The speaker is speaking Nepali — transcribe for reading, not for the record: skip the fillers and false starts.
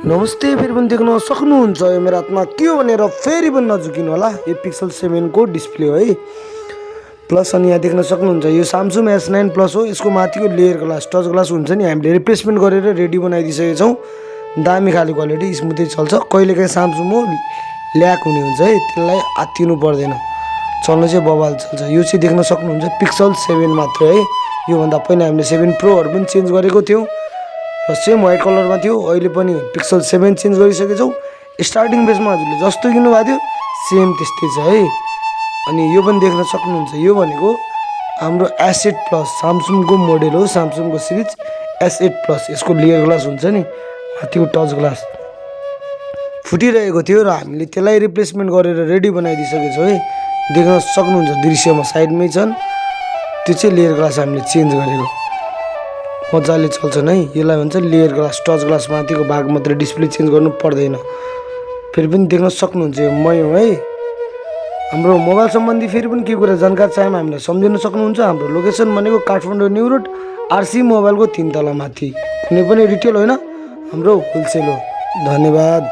नमस्ते फेरि पनि देख्न सक्नुहुन्छ यो मेरो हातमा के हो भनेर फेरि पनि नझुकिनु होला। यो पिक्सल 7 को डिस्प्ले हो है। प्लस अनि यहाँ देख्न सक्नुहुन्छ यो Samsung S9 प्लस हो। यसको माथिको लेयर ग्लास टच ग्लास हुन्छ नि, हामीले रिप्लेसमेन्ट गरेर रेडी बनाइदिइसकेका छौँ। दामी खाले क्वालिटी, स्मुथै चल्छ। कहिलेकाहीँ Samsung हो ल्याक हुने हुन्छ है, त्यसलाई आत्तिनु पर्दैन, चल्न चाहिँ बवाल चल्छ। यो चाहिँ देख्न सक्नुहुन्छ पिक्सल 7 मात्र है। योभन्दा पहिला हामीले 7 प्रोहरू पनि चेन्ज गरेको थियौँ र सेम व्हाइट कलरमा थियो। अहिले पनि पिक्सल 7 चेन्ज गरिसकेको छौँ। स्टार्टिङ बेसमा हजुरले जस्तो किन्नुभएको थियो सेम त्यस्तै छ है। अनि यो पनि देख्न सक्नुहुन्छ, यो भनेको हाम्रो S8 प्लस Samsungको मोडल हो, Samsungको सिरिज S8 प्लस। यसको लेयर ग्लास हुन्छ नि, माथिको टच ग्लास फुटिरहेको थियो र हामीले त्यसलाई रिप्लेसमेन्ट गरेर रेडी बनाइदिइसकेको छौँ है। देख्न सक्नुहुन्छ दृश्यमा साइडमै छन्, त्यो चाहिँ लेयर ग्लास हामीले चेन्ज गरेको, मजाले चल्छन् है। यसलाई भन्छ लेयर ग्लास टच ग्लास, माथिको भाग मात्रै डिस्प्ले चेन्ज गर्नु पर्दैन। फेरि पनि देख्न सक्नुहुन्छ यो मै हो है। हाम्रो मोबाइल सम्बन्धी फेरि पनि के कुरा जानकार चाहेमा हामीलाई सम्झिन सक्नुहुन्छ। हाम्रो लोकेसन भनेको काठमाडौँ न्यू रोड RC मोबाइलको 3 तला माथि। कुनै पनि रिटेल होइन, हाम्रो होलसेल हो। धन्यवाद।